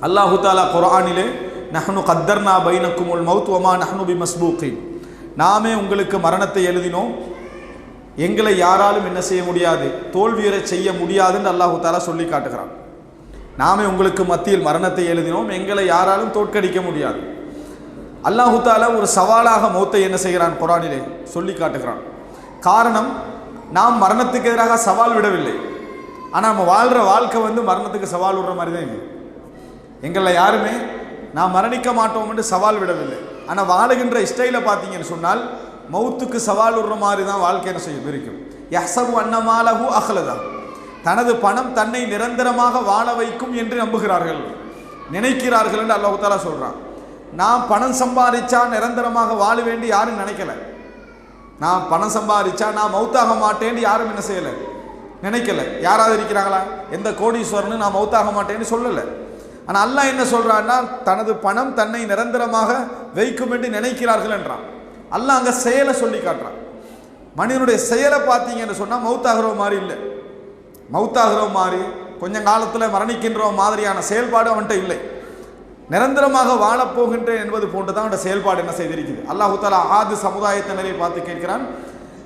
அல்லாஹு தாலா குர்ஆனிலே நஹ்னு கத்தர்னா பைனக்குமுல் மௌத் வமா நஹ்னு பிமஸ்பூகின், நாமே உங்களுக்கு மரணத்தை எழுதினோம், எங்களை யாராலும் என்ன செய்ய முடியாது, தோல்வியுற செய்ய முடியாதுன்னு அல்லாஹு தாலா சொல்லி காட்டுகிறான். நாமே உங்களுக்கு மத்தியில் மரணத்தை எழுதினோம், எங்களை யாராலும் தோற்கடிக்க முடியாது. அல்லாஹு தாலா ஒரு சவாலாக மௌத்தை என்ன செய்கிறான், குர்ஆனிலே சொல்லி காட்டுகிறான். காரணம், நாம் மரணத்துக்கு எதிராக சவால் விடவில்லை, ஆனால் நம்ம வாழ்கிற வாழ்க்கை மரணத்துக்கு சவால் விடுற மாதிரி தான் இருக்குது. எங்களில் யாருமே நாம் மரணிக்க மாட்டோம் என்று சவால் விடவில்லை. ஆனால் வாழுகின்ற ஸ்டைலை பார்த்தீங்கன்னு சொன்னால் மௌத்துக்கு சவால் விடுற மாதிரி தான் வாழ்க்கை என்ன செய்யும் இருக்கும். யஹ்சபு அன்னமாலஹு அஹ்லதா, தனது பணம் தன்னை நிரந்தரமாக வாழ வைக்கும் என்று நம்புகிறார்கள், நினைக்கிறார்கள் என்று அல்லாஹ் தஆலா சொல்கிறான். நான் பணம் சம்பாதிச்சா நிரந்தரமாக வாழ வேண்டி யாரும் நினைக்கல. நான் பணம் சம்பாதிச்சா நான் மௌத்தாக மாட்டேன்னு யாரும் என்ன செய்யலை, நினைக்கல. யாராவது இருக்கிறாங்களா? எந்த கோடீஸ்வரனும் நான் மௌத்தாக மாட்டேன்னு சொல்லலை. ஆனால் அல்லாஹ் என்ன சொல்கிறான்னா, தனது பணம் தன்னை நிரந்தரமாக வைக்கும் என்று நினைக்கிறார்கள் என்றான். அல்லாஹ் அங்கே செயலை சொல்லி காட்டுறான். மனிதனுடைய செயலை பார்த்தீங்கன்னு சொன்னால் மௌத்தாகிற மாதிரி இல்லை, மௌத்தாகிற மாதிரி கொஞ்சம் காலத்தில் மரணிக்கின்ற மாதிரியான செயல்பாடு அவன்கிட்ட இல்லை. நிரந்தரமாக வாழப்போகின்றேன் என்பது போன்று தான் அவன் செயல்பாடு என்ன செய்திருக்குது. அல்லாஹு தஆலா ஆது சமுதாயத்தினரை பார்த்து கேட்கிறான்,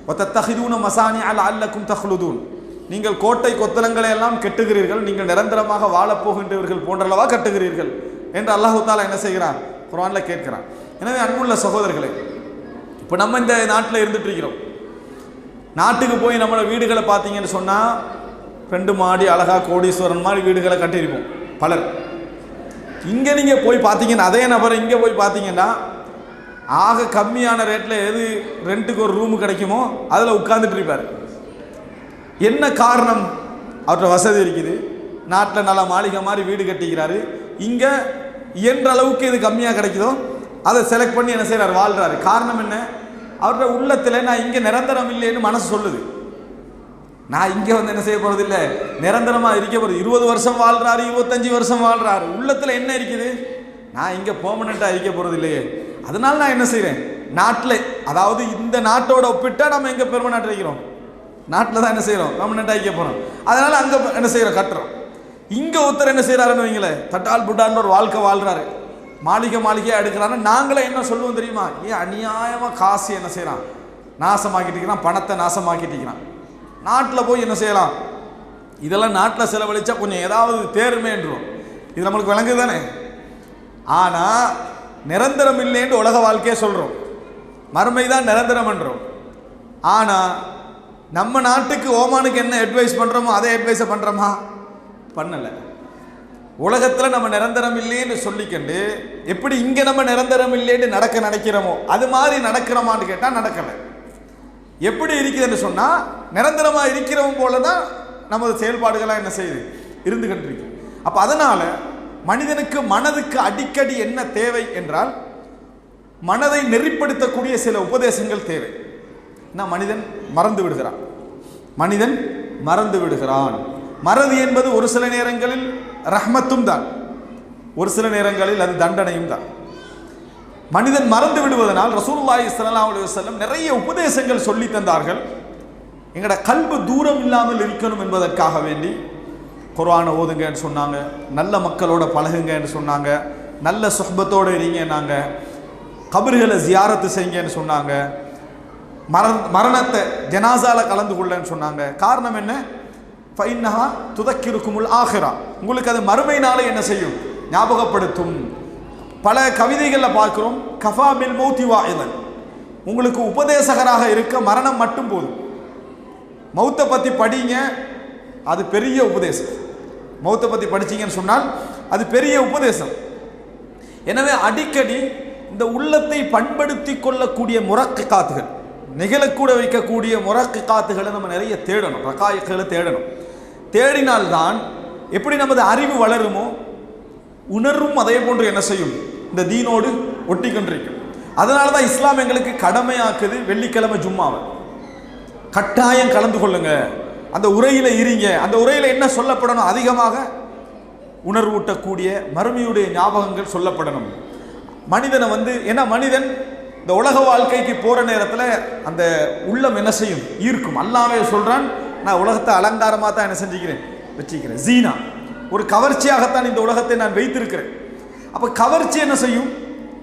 வதத்தஹிதூன மசானிஅ லஅல்லக்கும் தஹ்லுதூன், நீங்கள் கோட்டை கொத்தளங்களை எல்லாம் கட்டுகிறீர்கள், நீங்கள் நிரந்தரமாக வாழப்போகின்றவர்கள் போன்றளவா கட்டுகிறீர்கள் என்று அல்லாஹு தஆலா என்ன செய்கிறான், குர்ஆனில் கேட்கிறான். எனவே அன்புள்ள சகோதரர்களே, இப்போ நம்ம இந்த நாட்டில் இருந்துட்டு இருக்கிறோம். நாட்டுக்கு போய் நம்மளோட வீடுகளை பார்த்தீங்கன்னு சொன்னால் 2 மாடி அழகாக கோடீஸ்வரன் மாதிரி வீடுகளை கட்டியிருப்போம் பலர். இங்கே நீங்கள் போய் பார்த்தீங்கன்னா, அதே நபர் இங்கே போய் பார்த்தீங்கன்னா ஆக கம்மியான ரேட்டில் எது ரெண்ட்டுக்கு ஒரு ரூமு கிடைக்குமோ அதில் உட்கார்ந்துட்டு இருப்பார். என்ன காரணம்? அவர்கிட்ட வசதி இருக்குது, நாட்டில் நல்லா மாளிகை மாதிரி வீடு கட்டிக்கிறாரு. இங்கே இயன்ற அளவுக்கு இது கம்மியாக கிடைக்குதோ அதை செலக்ட் பண்ணி என்ன செய்கிறார், வாழ்கிறாரு. காரணம் என்ன? அவரோட உள்ளத்தில் நான் இங்கே நிரந்தரம் இல்லைன்னு மனசு சொல்லுது. நான் இங்கே என்ன செய்ய போகிறது இல்லை, நிரந்தரமாக இருக்க போகிறது. 20 வருஷம் வாழ்கிறாரு, 25 வருஷம் வாழ்கிறாரு. உள்ளத்தில் என்ன இருக்குது, நான் இங்கே பெர்மனெண்ட்டாக இருக்க போகிறது இல்லையே, அதனால நான் என்ன செய்கிறேன், நாட்டில், அதாவது இந்த நாட்டோட ஒப்பிட்டா நம்ம எங்கே பெர்மனெண்ட் இருக்கிறோம், நாட்டில் தான் என்ன செய்கிறோம், பெர்மனெண்ட்டாக இருக்க போகிறோம். அதனால் அங்கே என்ன செய்கிறோம், கட்டுறோம். இங்கே ஒருத்தர் என்ன செய்கிறாருன்னு வைங்களேன், தட்டால் புட்டான்னு ஒரு வாழ்க்கை வாழ்கிறாரு, மாளிகையாக எடுக்கிறான்னு நாங்களே என்ன சொல்லுவோம் தெரியுமா, ஏன் அநியாயமாக காசு என்ன செய்கிறான், நாசமாக்கிட்டு இருக்கிறான், பணத்தை நாசமாக்கிட்டு இருக்கிறான். நாட்டில் போய் என்ன செய்யலாம், இதெல்லாம் நாட்டில் செலவழிச்சா கொஞ்சம் ஏதாவது தேர்மேன்றோம். இது நம்மளுக்கு விளங்குது தானே. ஆனால் நிரந்தரம் இல்லைன்னு உலக வாழ்க்கையே சொல்கிறோம், மறுமை தான் நிரந்தரம் என்றோம். ஆனால் நம்ம நாட்டுக்கு ஓமானுக்கு என்ன அட்வைஸ் பண்ணுறோமோ அதே அட்வைஸை பண்ணுறோமா, பண்ணலை. உலகத்தில் நம்ம நிரந்தரம் இல்லைன்னு சொல்லிக்கண்டு எப்படி இங்கே நம்ம நிரந்தரம் இல்லைன்னு நினைக்கிறோமோ அது மாதிரி நடக்கிறோமான்னு கேட்டால் நடக்கலை. எப்படி இருக்குதுன்னு சொன்னால் நிரந்தரமாக இருக்கிறவங்க போல தான் நமது செயல்பாடுகளாக என்ன செய்யுது, இருந்து கொண்டிருக்கு. அப்போ அதனால் மனிதனுக்கு மனதுக்கு அடிக்கடி என்ன தேவை என்றால், மனதை நெறிப்படுத்தக்கூடிய சில உபதேசங்கள் தேவை. மனிதன் மறந்து விடுகிறான். மறதி என்பது ஒரு சில நேரங்களில் ரஹ்மத்தும் தான், ஒரு சில நேரங்களில் அது தண்டனையும் தான். மனிதன் மறந்து விடுவதனால் ரசூலுல்லாஹி ஸல்லல்லாஹு அலைஹி வஸல்லம் நிறைய உபதேசங்கள் சொல்லி தந்தார்கள். எங்களோட கல்பு தூரம் இல்லாமல் இருக்கணும் என்பதற்காக வேண்டி குர்ஆனை ஓதுங்கன்னு சொன்னாங்க, நல்ல மக்களோட பழகுங்கன்னு சொன்னாங்க, நல்ல சுஹ்பத்தோடு இருங்கன்னாங்க, கபர்களை ஜியாரத்து செய்யுங்கன்னு சொன்னாங்க, மரணத்தை ஜனாசால கலந்து கொள்ளன்னு சொன்னாங்க. காரணம் என்ன? ஃபைன்னஹா துதக்கிருக்குமுல் ஆஹிரா, உங்களுக்கு அது மறுமை நாளை என்ன செய்யும், ஞாபகப்படுத்தும். பல கவிதைகளில் பார்க்கிறோம், கஃபா பில் மௌத்தி வாஇதன், உங்களுக்கு உபதேசகராக இருக்க மரணம் மட்டும் போதும். மௌத்தை பற்றி படிங்க, அது பெரிய உபதேசம். மௌத்தை பற்றி படிச்சிங்கன்னு சொன்னால் அது பெரிய உபதேசம். எனவே அடிக்கடி இந்த உள்ளத்தை பண்படுத்தி கொள்ளக்கூடிய முரக்கிகாத்துகள், நிகழக்கூட வைக்கக்கூடிய முரக்கிகாத்துகளை நம்ம நிறைய தேடணும், ரகாயிகளை தேடணும். தேடினால்தான் எப்படி நமது அறிவு வளருமோ உணர்வும் அதே போன்று என்ன செய்யும், இந்த தீனோடு ஒட்டி கொண்டிருக்கும். அதனால தான் இஸ்லாம் எங்களுக்கு கடமையாக்குது வெள்ளிக்கிழமை ஜும்மாவை கட்டாயம் கலந்து கொள்ளுங்க, அந்த உரையில் இருங்க. அந்த உரையில் என்ன சொல்லப்படணும், அதிகமாக உணர்வூட்டக்கூடிய மறுமையுடைய ஞாபகங்கள் சொல்லப்படணும். மனிதனை ஏன்னா மனிதன் இந்த உலக வாழ்க்கைக்கு போகிற நேரத்தில் அந்த உள்ளம் என்ன செய்யும், ஈர்க்கும். அல்லாஹ்வே சொல்கிறான், நான் உலகத்தை அலங்காரமாக தான் என்ன செஞ்சுக்கிறேன், வச்சுக்கிறேன். ஜீனா, ஒரு கவர்ச்சியாகத்தான் இந்த உலகத்தை நான் வைத்திருக்கிறேன். அப்போ கவர்ச்சி என்ன செய்யும்?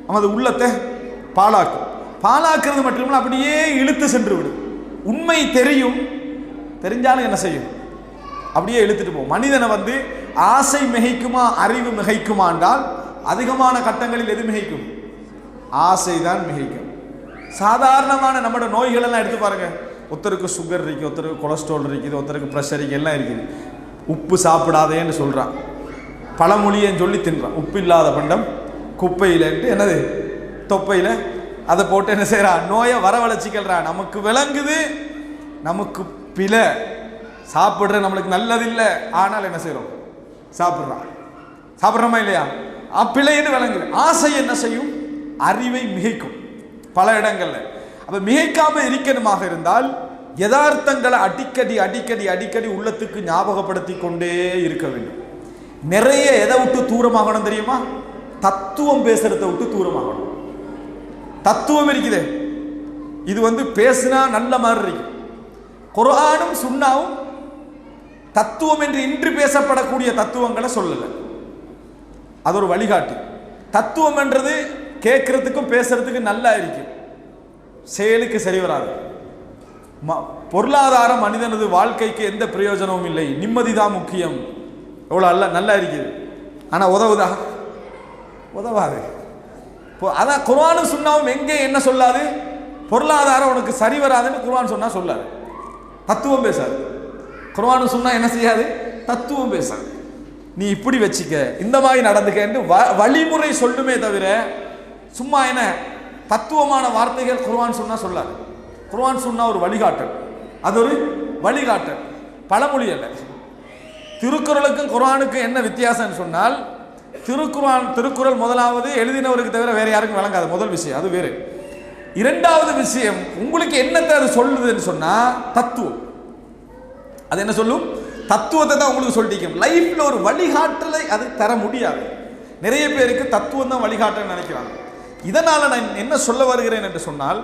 நமது உள்ளத்தை பாழாக்கும். பாழாக்குறது மட்டுமில்லை, அப்படியே இழுத்து சென்று விடும். உண்மை தெரியும், தெரிஞ்சாலும் என்ன செய்யும்? அப்படியே இழுத்துட்டு போகும். மனிதனை வந்து ஆசை மிகைக்குமா அறிவு மிகைக்குமா என்றால் அதிகமான கட்டங்களில் எது மிகைக்கும்? ஆசை தான் மிகைக்கும். சாதாரணமான நம்மளோட நோய்கள் எல்லாம் எடுத்து பாருங்க. ஒருத்தருக்கு சுகர் இருக்குது, ஒருத்தருக்கு கொலஸ்ட்ரால் இருக்குது, ஒருத்தருக்கு ப்ரெஷர் இருக்குது, எல்லாம் இருக்குது. உப்பு சாப்பிடாதேன்னு சொல்கிறான், பழமொழியன்னு சொல்லி தின்றான். உப்பு இல்லாத பண்டம் குப்பையிலன்ட்டு என்னது தொப்பையில் அதை போட்டு என்ன செய்கிறான்? நோயை வரவழைச்சிக்கிறான். நமக்கு விளங்குது, நமக்கு பிழை, சாப்பிட்ற நம்மளுக்கு நல்லதில்லை, ஆனால் என்ன செய்கிறோம்? சாப்பிட்றோமா இல்லையா? பிழைன்னு விளங்குது. ஆசை என்ன செய்யும்? அறிவை மிகைக்கும் பல இடங்கள்ல. அப்ப மிகைக்காம இருக்கணுமாக இருந்தால் யதார்த்தங்களை அடிக்கடி அடிக்கடி அடிக்கடி உள்ளத்துக்கு ஞாபகப்படுத்தி கொண்டே இருக்க வேண்டும். நிறைய எதை விட்டு தூரமாகணும் தெரியுமா? தத்துவம் பேசுறதை விட்டு தூரமாகணும். தத்துவம் இருக்குது, இது வந்து பேசினா நல்ல மாதிரி இருக்கு. குர்ஆனும் சுன்னாவும் தத்துவம் என்று இன்று பேசப்படக்கூடிய தத்துவங்களை சொல்லல, அது ஒரு வழிகாட்டு. தத்துவம் என்றது கேட்கறதுக்கும் பேசுறதுக்கு நல்லா இருக்கு, செயலுக்கு சரி வராது. பொருளாதாரம் மனிதனது வாழ்க்கைக்கு எந்த பிரயோஜனமும் இல்லை, நிம்மதி தான் முக்கியம். எவ்வளோ நல்லா இருக்குது, ஆனால் உதவுதா? உதவாது. அதான் குர்ஆனும் சுன்னாவும் எங்கே என்ன சொல்லாது? பொருளாதாரம் உனக்கு சரி வராதுன்னு குர்ஆன் சொன்னா சொல்லாது, தத்துவம் பேசாது. குர்ஆனும் சுன்னா என்ன செய்யாது? தத்துவம் பேசாது. நீ இப்படி வச்சுக்க, இந்த மாதிரி நடந்துக்க வழிமுறை சொல்லுமே தவிர சும்மா என்ன தத்துவமான வார்த்தைகள் குர்ஆன் சுன்னா சொல்லாது. குர்ஆன் சுன்னா ஒரு வழிகாட்டல், அது ஒரு வழிகாட்டல், பழமொழி அல்ல. திருக்குறளுக்கும் குர்ஆனுக்கும் என்ன வித்தியாசம்னு சொன்னால், திருக்குறள் முதலாவது எழுதினவருக்கு தவிர வேற யாருக்கும் வழங்காது, முதல் விஷயம், அது வேறு. இரண்டாவது விஷயம், உங்களுக்கு என்னத்தை அது சொல்லுதுன்னு சொன்னா தத்துவம். அது என்ன சொல்லும்? தத்துவத்தை தான் உங்களுக்கு சொல்லிட்டு. லைஃப்ல ஒரு வழிகாட்டலை அது தர முடியாது. நிறைய பேருக்கு தத்துவம் தான் வழிகாட்டல் நினைக்கிறாங்க. இதனால நான் என்ன சொல்ல வருகிறேன் என்று சொன்னால்,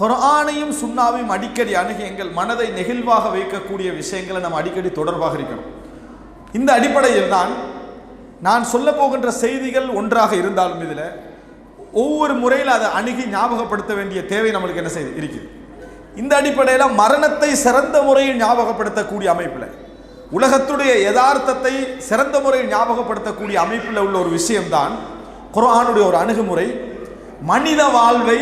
குர்ஆனையும் சுன்னாவையும் அடிக்கடி அணுகி எங்கள் மனதை நெகிழ்வாக வைக்கக்கூடிய விஷயங்களை நம்ம அடிக்கடி தொடர்பாக இருக்கணும். இந்த அடிப்படையில் தான் நான் சொல்ல போகின்ற செய்திகள் ஒன்றாக இருந்தாலும் இதில் ஒவ்வொரு முறையில் அதை அணுகி ஞாபகப்படுத்த வேண்டிய தேவை நம்மளுக்கு என்ன செய்து இருக்குது. இந்த அடிப்படையில் மரணத்தை சிறந்த முறையில் ஞாபகப்படுத்தக்கூடிய அமைப்பில், உலகத்துடைய யதார்த்தத்தை சிறந்த முறையில் ஞாபகப்படுத்தக்கூடிய அமைப்பில் உள்ள ஒரு விஷயம்தான் குர்ஆனுடைய ஒரு அணுகுமுறை. மனித வாழ்வை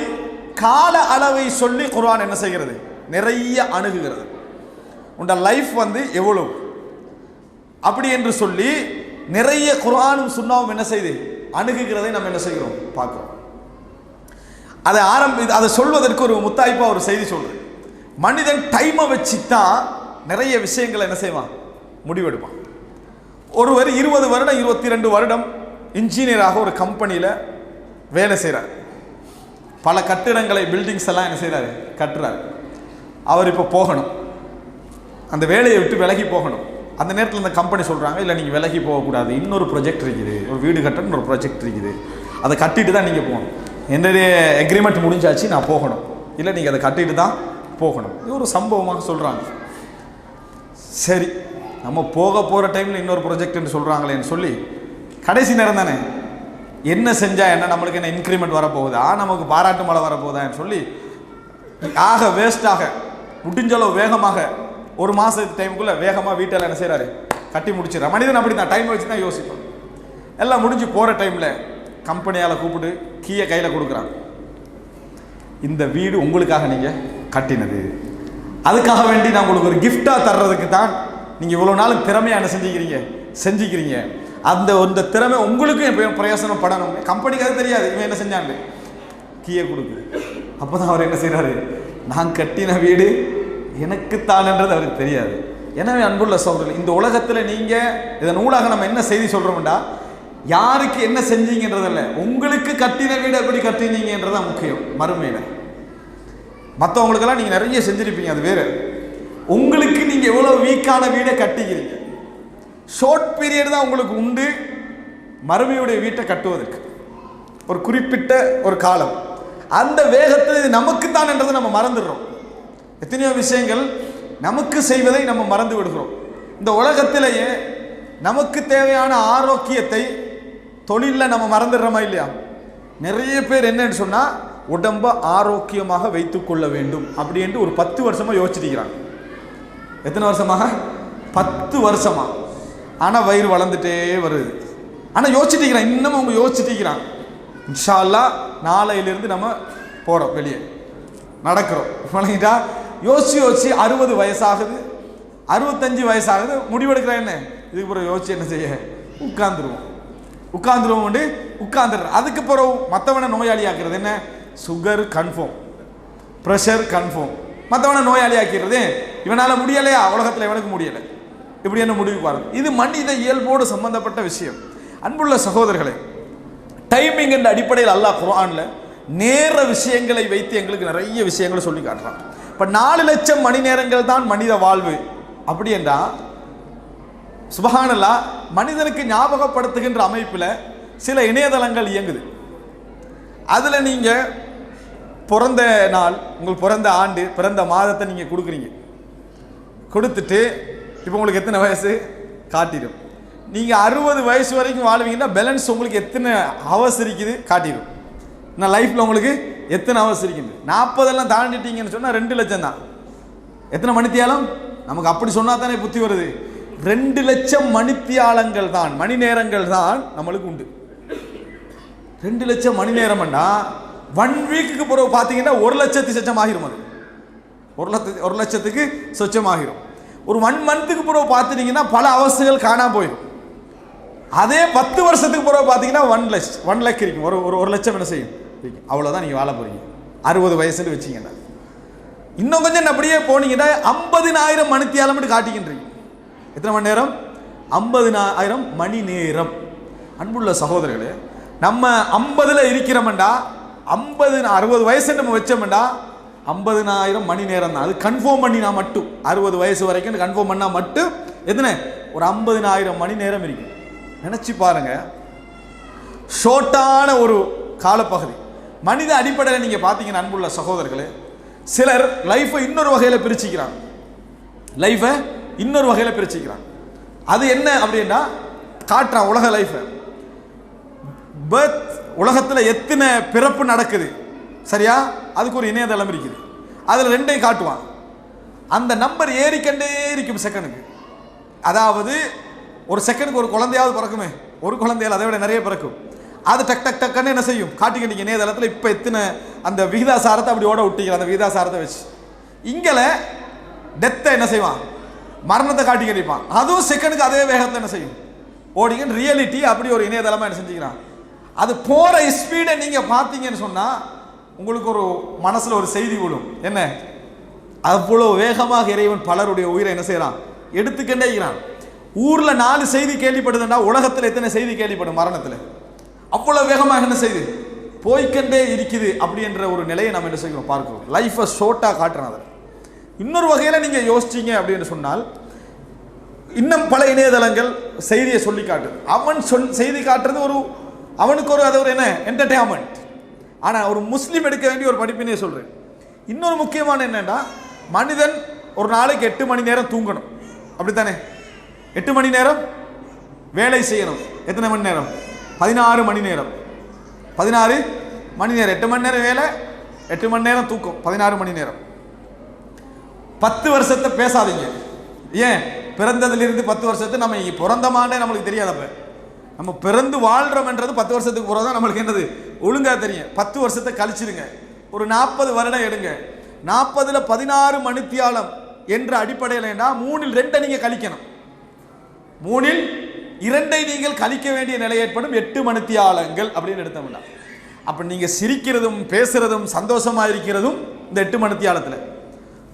கால அளவை சொல்லி குர்ஆன் என்ன செய்கிறது? நிறைய அணுகுகிறது. உண்ட லைஃப் வந்து எவ்வளவு அப்படி என்று சொல்லி நிறைய குர்ஆனும் சுன்னாவும் என்ன செய்து அணுகுகிறதை நம்ம என்ன செய்கிறோம்? பார்க்கிறோம். அதை சொல்வதற்கு ஒரு முத்தாய்ப்பா ஒரு செய்தி சொல்றேன். மனிதன் டைமை வச்சுதான் நிறைய விஷயங்களை என்ன செய்வான்? முடிவெடுப்பான். ஒருவர் 20 வருடம் 22 வருடம் இன்ஜினியராக ஒரு கம்பெனியில் வேலை செய்கிறார். பல கட்டிடங்களை பில்டிங்ஸ் எல்லாம் என்ன செய்கிறாரு? கட்டுறாரு. அவர் இப்போ போகணும், அந்த வேலையை விட்டு விலகி போகணும். அந்த நேரத்தில் இந்த கம்பெனி சொல்கிறாங்க, இல்லை நீங்கள் விலகி போகக்கூடாது, இன்னொரு ப்ரொஜெக்ட் இருக்குது, ஒரு வீடு கட்டணும், ஒரு ப்ரொஜெக்ட் இருக்குது, அதை கட்டிட்டு தான் நீங்கள் போகணும். என்னுடைய எக்ரிமெண்ட் முடிஞ்சாச்சு, நான் போகணும், இல்லை நீங்கள் அதை கட்டிட்டு தான் போகணும். இது ஒரு சம்பவமாக சொல்கிறாங்க. சரி, நம்ம போக போகிற டைமில் இன்னொரு ப்ரொஜெக்ட்னு சொல்கிறாங்களேன்னு சொல்லி, கடைசி நேரம் தானே, என்ன செஞ்சால் என்ன, நம்மளுக்கு என்ன இன்க்ரிமெண்ட் வரப்போகுதா, நமக்கு பாராட்டு மழை வரப்போகுதான்னு சொல்லி ஆக வேஸ்ட்டாக முடிஞ்சளவு வேகமாக ஒரு மாதத்து டைமுக்குள்ளே வேகமாக வீட்டில் என்ன செய்கிறாரு? கட்டி முடிச்சிடற மனிதன். அப்படி தான் டைம் வச்சு தான் யோசிப்போம். எல்லாம் முடிஞ்சு போகிற டைமில் கம்பெனியால் கூப்பிட்டு கீயை கையில் கொடுக்குறாங்க. இந்த வீடு உங்களுக்காக நீங்கள் கட்டினது, அதுக்காக வேண்டி நான் உங்களுக்கு ஒரு கிஃப்டாக தர்றதுக்கு தான் நீங்கள் இவ்வளோ நாள் திறமையாக என்ன செஞ்சுக்கிறீங்க. அந்த திறமை உங்களுக்கும் பிரயோசனம் படணும். கம்பெனிக்கு அது தெரியாது இவன் என்ன செஞ்சான்னு. கீயை கொடுக்குது. அப்போ தான் அவர் என்ன செய்கிறாரு? நான் கட்டின வீடு எனக்குத்தான்ன்றது அவருக்கு தெரியாது. எனவே அன்புள்ள சகோதரர்களே, இந்த உலகத்தில் நீங்கள் இதன் ஊடாக நம்ம என்ன செய்தி சொல்கிறோம்டா, யாருக்கு என்ன செஞ்சீங்கன்றதில்ல, உங்களுக்கு கட்டின வீடு எப்படி கட்டினீங்கன்றதான் முக்கியம். மறுமையில் மற்றவங்களுக்கெல்லாம் நீங்கள் நிறைய செஞ்சுருப்பீங்க, அது வேறு. உங்களுக்கு நீங்கள் எவ்வளோ வீக்கான வீடை கட்டிக்கிறீங்க. ஷார்ட் பீரியட் தான் உங்களுக்கு உண்டு மறுமையுடைய வீட்டை கட்டுவதற்கு, ஒரு குறிப்பிட்ட ஒரு காலம். அந்த வேகத்தில் இது நமக்குத்தான் என்றதை நம்ம மறந்துடுறோம். எத்தனையோ விஷயங்கள் நமக்கு செய்வதை நம்ம மறந்து விடுகிறோம். இந்த உலகத்திலேயே நமக்கு தேவையான ஆரோக்கியத்தை தொழிலில் நம்ம மறந்துடுறோமா இல்லையா? நிறைய பேர் என்னன்னு சொன்னால் உடம்பை ஆரோக்கியமாக வைத்துக்கொள்ள வேண்டும் அப்படின்ட்டு ஒரு 10 வருஷமாக யோசிச்சுட்டிருக்கிறாங்க. எத்தனை வருஷமாக? 10 வருஷமா. ஆனால் வயிறு வளர்ந்துட்டே வருது. ஆனால் யோசிச்சுட்டிருக்கிறான், இன்னமும் அவங்க யோசிச்சுட்டிருக்கிறாங்க. இன்ஷா அல்லாஹ் நாளையிலிருந்து நம்ம போகிறோம், வெளியே நடக்கிறோம். வணங்கிட்டா யோசிச்சு 60 வயசாகுது, 65 வயசாகுது, முடிவெடுக்கிறேன். என்ன இதுக்கு பிறகு யோசிச்சு என்ன செய்ய? உட்காந்துருவோம் உட்காந்துடுற. அதுக்கு பிறகு மற்றவனை நோயாளி ஆக்குறது என்ன? சுகர் கன்ஃபார்ம், ப்ரெஷர் கன்ஃபார்ம், மற்றவனை நோயாளி ஆக்கிறது. இவனால் முடியலையா? உலகத்தில் இவனுக்கு முடியலை, இப்படி என்ன முடிவு பாருங்க. இது மனித இயல்போடு சம்பந்தப்பட்ட விஷயம். அன்புள்ள சகோதரர்களே, டைமிங் என்ற அடிப்படையில் அல்லாஹ் குர்ஆனில் நேர விஷயங்களை வைத்து எங்களுக்கு நிறைய விஷயங்களை சொல்லி காட்டுறான். இப்போ 4 லட்சம் மணி நேரங்கள் தான் மனித வாழ்வு. அப்படி என்றால் சுப்ஹானல்லாஹ், மனிதனுக்கு ஞாபகப்படுத்துகின்ற அமைப்பில் சில இணையதளங்கள் இயங்குது. அதில் நீங்கள் பிறந்த நாள், உங்கள் பிறந்த ஆண்டு, பிறந்த மாதத்தை நீங்கள் கொடுத்துட்டு இப்போ உங்களுக்கு எத்தனை வயசு காட்டிடும். நீங்கள் 60 வயசு வரைக்கும் வாழ்வீங்கன்னா பேலன்ஸ் உங்களுக்கு எத்தனை ஹவர்ஸ் இருக்குது காட்டிடும். நான் லைஃப்பில் உங்களுக்கு எத்தனை ஹவர்ஸ் இருக்குது. 40 தாண்டிட்டீங்கன்னு சொன்னால் 2 லட்சம் தான். எத்தனை மணித்தியாலம்? நமக்கு அப்படி சொன்னால் தானே புத்தி வருது. 2 லட்சம் மணித்தியாலங்கள் தான், மணி நேரங்கள் தான் நம்மளுக்கு உண்டு. 2 லட்சம் மணி நேரம்னா 1 வீக்குக்கு பிறகு பார்த்தீங்கன்னா 1 லட்சத்துக்கு சொச்சமாகிரும். அது 1 லட்சத்துக்கு சொச்சமாகிரும். ஒரு 1 மந்த்துக்கு பிறகு பார்த்துட்டீங்கன்னா பல அவஸ்தைகள் காணாமல் போயிடும். அதே 10 வருஷத்துக்கு பிறகு பார்த்தீங்கன்னா 1 லேக் இருக்கும். ஒரு லட்சம் என்ன செய்யும்? அவ்வளோதான் நீங்கள் வாழ போகிறீங்க 60 வயசுன்னு வச்சிங்கன்னா. இன்னும் கொஞ்சம் அப்படியே போனீங்கன்னா 50,000 மணித்தியாலம் காட்டிக்கின்றீங்க. எத்தனை மணி நேரம்? 50,000 மணி நேரம். அன்புள்ள சகோதரர்களே, நம்ம 50ல் இருக்கிறோம்டா, 60 வயசு நம்ம வச்சோம்டா 50,000 மணி நேரம் தான். அது கன்ஃபார்ம் பண்ணினா மட்டும் 60 வயசு வரைக்கும் கன்ஃபார்ம் பண்ணால் மட்டும் எத்தனை? ஒரு 50,000 மணி நேரம் இருக்கு. நினச்சி பாருங்க, ஷோர்ட்டான ஒரு காலப்பகுதி. மனித அடிப்படையில் நீங்கள் பார்த்தீங்கன்னா அன்புள்ள சகோதரர்களே, சிலர் லைஃப்பை இன்னொரு வகையில் பிரிச்சுக்கிறாங்க. அது என்ன அப்படின்னா காட்டுறான் உலக லைஃபை. பர்த், உலகத்தில் எத்தனை பிறப்பு நடக்குது சரியா, அதுக்கு ஒரு இணையதளம் இருக்குது. அதில் 2ஐயும் காட்டுவான். அந்த நம்பர் ஏறிக்கண்டே இருக்கும் செகண்டுக்கு. அதாவது ஒரு செகண்டுக்கு ஒரு குழந்தையாவது பிறக்குமே, ஒரு குழந்தையால் அதை விட நிறைய பிறக்கும். அது டக்குன்னு என்ன செய்யும்? காட்டிக்கிட்டீங்க இணையதளத்தில் இப்போ எத்தனை அந்த விகிதாசாரத்தை அப்படி ஓட விட்டீங்க. அந்த விகிதாசாரத்தை வச்சு இங்கே டெத்தை என்ன செய்வான்? மரணத்தை காட்டி கட்டிப்பான். அதுவும் செகண்டுக்கு அதே வேகத்தை என்ன செய்யும்? ஓடிங்கன்னு ரியாலிட்டி அப்படி ஒரு இணையதளமாக என்ன செஞ்சுக்கிறான். அது போகிற ஸ்பீடை நீங்கள் பார்த்தீங்கன்னு சொன்னால் உங்களுக்கு ஒரு மனசில் ஒரு செய்தி விடும். என்ன? அவ்வளோ வேகமாக இறைவன் பலருடைய உயிரை என்ன செய்கிறான்? எடுத்துக்கண்டே இருக்கிறான். ஊரில் 4 செய்தி கேள்விப்படுதுன்னா உலகத்தில் எத்தனை செய்தி கேள்விப்படும்? மரணத்தில் அவ்வளோ வேகமாக என்ன செய்து போய்கண்டே இருக்குது. அப்படின்ற ஒரு நிலையை நம்ம என்ன செய்யணும்? பார்க்கிறோம். லைஃப்பை ஷோர்ட்டாக காட்டுறான். அதில் இன்னொரு வகையில் நீங்கள் யோசிச்சிங்க அப்படின்னு சொன்னால் இன்னும் பல இணையதளங்கள் செய்தியை சொல்லி காட்டுது. அவன் செய்தி காட்டுறது அவனுக்கு அது ஒரு என்ன என்டர்டெயின்மெண்ட். ஆனால் ஒரு முஸ்லீம் எடுக்க வேண்டிய ஒரு படிப்பினையே சொல்கிறேன். இன்னொரு முக்கியமான என்னென்னா, மனிதன் ஒரு நாளைக்கு 8 மணி நேரம் தூங்கணும். அப்படித்தானே? 8 மணி நேரம் வேலை செய்யணும். எத்தனை மணி நேரம்? 16 மணி நேரம். 16 மணி நேரம். 8 மணி நேரம் வேலை, 8 மணி நேரம் தூக்கம், 16 மணி நேரம். 10 வருஷத்தை பேசாதீங்க. ஏன்? பிறந்ததிலிருந்து 10 வருஷத்தை நம்ம பிறந்தமானே நம்மளுக்கு தெரியாதப்ப. நம்ம பிறந்து வாழ்கிறோம்ன்றது 10 வருஷத்துக்கு பிறகு தான் நம்மளுக்கு என்னது ஒழுங்காக தெரியும். 10 வருஷத்தை கழிச்சிருங்க. ஒரு 40 வருடம் எடுங்க. 40ல் 16 மணித்தியாலம் என்ற அடிப்படையில் 3ல் 2 நீங்கள் கழிக்கணும். 3ல் 2 நீங்கள் கழிக்க வேண்டிய நிலை ஏற்படும். 8 மணித்தியாலங்கள் அப்படின்னு எடுத்தோம்னா, அப்போ நீங்கள் சிரிக்கிறதும் பேசுறதும் சந்தோஷமாக இருக்கிறதும் இந்த 8 மணித்தியாலத்தில்.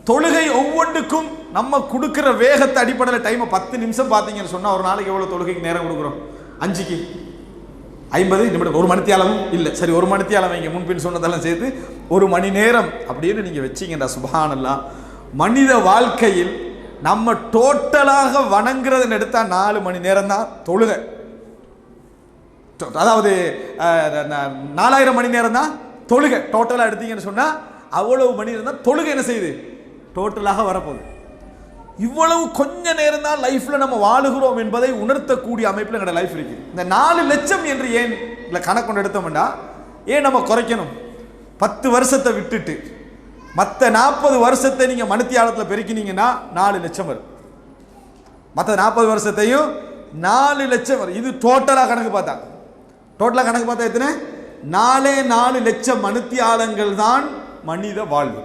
தொழுகை ஒவ்வொன்றுக்கும் நம்ம கொடுக்குற வேகத்தை அடிப்படையில் டைமை 10 நிமிஷம் பார்த்தீங்கன்னு சொன்னால் ஒரு நாளைக்கு எவ்வளோ தொழுகைக்கு நேரம் கொடுக்குறோம்? 5க்கு 50 நிமிடம். 1 மணித்தியாலமும் இல்லை, சரி 1 மணித்தியாலம் இங்கே முன்பின் சொன்னதெல்லாம் சேர்த்து 1 மணி நேரம் அப்படின்னு நீங்கள் வச்சிங்கடா. சுப்ஹானல்லாஹ், மனித வாழ்க்கையில் நம்ம டோட்டலாக வணங்குறதுன்னு எடுத்தால் 4 மணி நேரம் தான் தொழுகை. அதாவது 4000 மணி நேரம் தான் தொழுகை. டோட்டலாக எடுத்தீங்கன்னு சொன்னால் அவ்வளவு மணி நேரம் தான் தொழுகை என்ன செய்யுது? டோட்டலாக வரப்போகுது. இவ்வளவு கொஞ்ச நேரம் தான் லைஃப்ல நம்ம வாழுகிறோம் என்பதை உணர்த்தக்கூடிய அமைப்பில் எங்களோட லைஃப் இருக்கு. இந்த 4 லட்சம் என்று ஏன் இல்லை கணக்கு எடுத்தோம்னா ஏன் நம்ம குறைக்கணும்? 10 வருஷத்தை விட்டுட்டு மற்ற 40 வருஷத்தை நீங்க மணித்தியாலத்தில் பெருக்கினீங்கன்னா 4 லட்சம் வரும். மற்ற 40 வருஷத்தையும் 4 லட்சம் வரும். இது டோட்டலா கணக்கு பார்த்தா எத்தனை? 4 லட்சம் மணித்தியாலங்கள் தான் மனித வாழ்வு.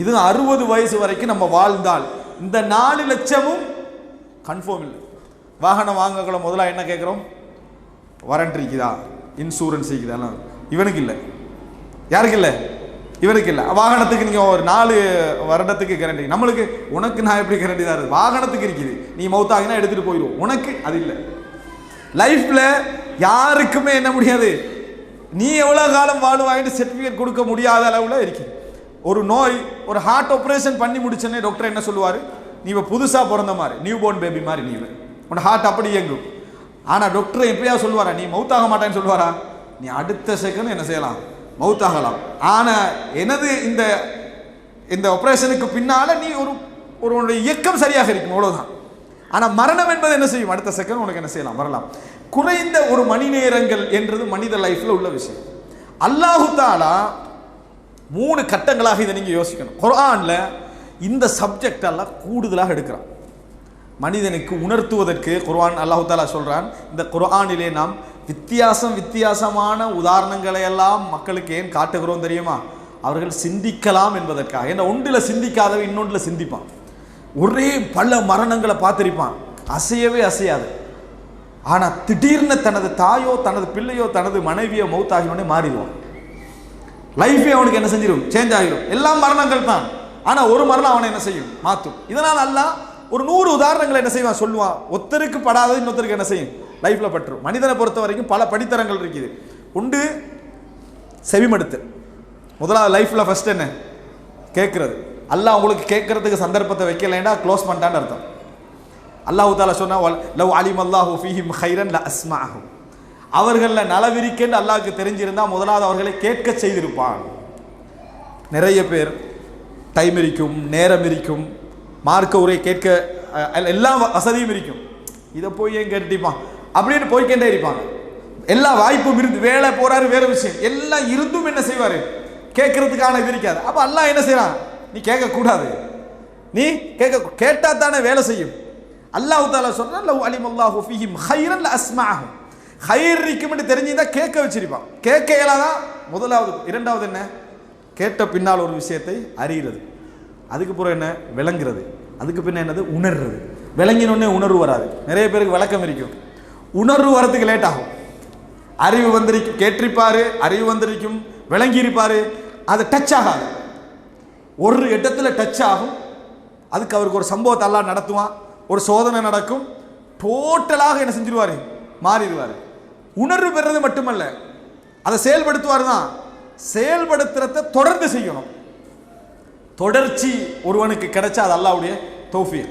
இது 60 வயசு வரைக்கும் நம்ம வாழ்ந்தால் இந்த 4 லட்சமும் கன்ஃபார்ம் இல்லை. வாகனம் வாங்கக்குள்ள முதல்ல என்ன கேட்குறோம்? வாரண்ட் இருக்குதா, இன்சூரன்ஸ் இருக்குதா? இவனுக்கு இல்லை. யாருக்கு இல்லை? இவனுக்கு இல்லை. வாகனத்துக்கு நீங்கள் ஒரு 4 வருடத்துக்கு கேரண்டி. நம்மளுக்கு உனக்கு நான் எப்படி கேரண்டி தான் இருக்குது? வாகனத்துக்கு இருக்குது. நீ மௌத்தாகினா எடுத்துகிட்டு போயிடுவோம். உனக்கு அது இல்லை. லைஃப்பில் யாருக்குமே என்ன முடியாது, நீ எவ்வளோ காலம் வாழ்வாயின்னு சர்டிஃபிகேட் கொடுக்க முடியாத அளவில் இருக்குது. ஒரு நோய், ஒரு ஹார்ட் ஆப்ரேஷன் பண்ணி முடிச்சோன்னே டாக்டர் என்ன சொல்லுவார்? நீ இப்போ புதுசாக பிறந்த மாதிரி, நியூ போர்ன் பேபி மாதிரி, நீ உன் ஹார்ட் அப்படி இயங்கும். ஆனால் டாக்டர் எப்படியா சொல்லுவாரா நீ மவுத்தாக மாட்டேன்னு சொல்லுவாரா? நீ அடுத்த செகண்ட் என்ன செய்யலாம்? மவுத்தாகலாம். ஆனால் எனது இந்த ஆப்ரேஷனுக்கு பின்னால் நீ ஒரு இயக்கம் சரியாக இருக்கும், அவ்வளோதான். ஆனால் மரணம் என்பது என்ன செய்யும்? அடுத்த செகண்ட் உனக்கு என்ன செய்யலாம்? வரலாம். குறைந்த ஒரு மணி நேரங்கள் என்றது மனித லைஃப்பில் உள்ள விஷயம். அல்லாஹு தஆலா 3 கட்டங்களாக இதை நீங்கள் யோசிக்கணும். குர்ஆன்ல இந்த சப்ஜெக்ட் எல்லாம் கூடுதலாக எடுக்கிறான். மனிதனுக்கு உணர்த்துவதற்கு குர்ஆன் அல்லாஹு தஆலா சொல்றான். இந்த குர்ஆனிலே நாம் வித்தியாசமான உதாரணங்களை எல்லாம் மக்களுக்கு ஏன் காட்டுகிறோம் தெரியுமா? அவர்கள் சிந்திக்கலாம் என்பதற்காக. ஏன்னா ஒன்றில் சிந்திக்காதவன் இன்னொன்றில் சிந்திப்பான். ஒரே பல மரணங்களை பார்த்திருப்பான், அசையவே அசையாது. ஆனால் திடீர்னு தனது தாயோ தனது பிள்ளையோ தனது மனைவியோ மௌத்தாகினோடனே மாறிடுவான். லைஃபே அவனுக்கு என்ன செஞ்சிடும்? சேஞ்ச் ஆகிடும். எல்லாம் மரணங்கள் தான். ஆனால் ஒரு மரணம் அவனை என்ன செய்யும்? மாற்றும். இதனால் அல்லாஹ் ஒரு 100 உதாரணங்களை என்ன செய்வான்? சொல்லுவான். ஒருத்தருக்கு படாதது இன்னொருத்தருக்கு என்ன செய்யும்? லைஃப்பில் பற்றும். மனிதனை பொறுத்த வரைக்கும் பல படித்தரங்கள் இருக்குது. உண்டு செவிமடுத்தல். முதலாவது லைஃப்பில் ஃபர்ஸ்ட் என்ன? கேட்கறது. அல்லாஹ் உங்களுக்கு கேட்கறதுக்கு சந்தர்ப்பத்தை வைக்கலைன்னா க்ளோஸ் பண்ணிட்டான்னு அர்த்தம். அல்லாஹு தஆலா சொன்னா லவ் அலிம் அல்லாஹு ஃபீஹிம் கைரன் ல அஸ்மஅஹும். அவர்களில் நலவிரிக்கென்று அல்லாஹ்வுக்கு தெரிஞ்சிருந்தால் முதலாவது அவர்களை கேட்க செய்திருப்பான். நிறைய பேர் டைம் இருக்கும், நேரம் இருக்கும், மார்க்க உரை கேட்க எல்லா வசதியும் இருக்கும். இதை போய் ஏன் கேட்டுப்பான் அப்படின்னு போய்கொண்டே இருப்பாங்க. எல்லா வாய்ப்பும் இருந்து வேலை போறாரு, வேற விஷயம் எல்லாம் இருந்தும் என்ன செய்வாரு? கேட்கறதுக்கான இது இருக்காது. அப்ப அல்லாஹ் என்ன செய்யறான்? நீ கேட்கக்கூடாது, நீ கேட்டா தானே வேலை செய்யும். அல்லாஹ் தஆலா சொல்றான் லவ் அலிம் அல்லாஹு ஃபீஹிம் கைரன் ல அஸ்மஅஹும். கைர் இருக்கும் என்று தெரிஞ்சிருந்தா கேட்க வச்சிருப்பான். கேட்க இயலாதான் முதலாவது. இரண்டாவது என்ன? கேட்ட பின்னால் ஒரு விஷயத்தை அறிகிறது. அதுக்கு பிறகு என்ன? விளங்குறது. அதுக்கு பின்ன என்னது? உணர்றது. விளங்கினோடனே உணர்வு வராது. நிறைய பேருக்கு விளக்கம் இருக்கும், உணர்வு வரதுக்கு லேட் ஆகும். அறிவு வந்திருக்கும், கேட்டிருப்பாரு, அறிவு வந்திருக்கும், விளங்கி இருப்பாரு, அது டச் ஆகாது. ஒரு இடத்துல டச் ஆகும். அதுக்கு அவருக்கு ஒரு சம்பவத்தை எல்லாம் நடத்துவான், ஒரு சோதனை நடக்கும், டோட்டலாக என்ன செஞ்சிருவாரு? மாறிடுவார். உணர்வு பெறது மட்டுமல்ல, அதை செயல்படுத்துவார் தான். செயல்படுத்துறத தொடர்ந்து செய்யணும். தொடர்ச்சி ஒருவனுக்கு கிடைச்சா அது அல்லாஹ்வுடைய தௌஃபீக்.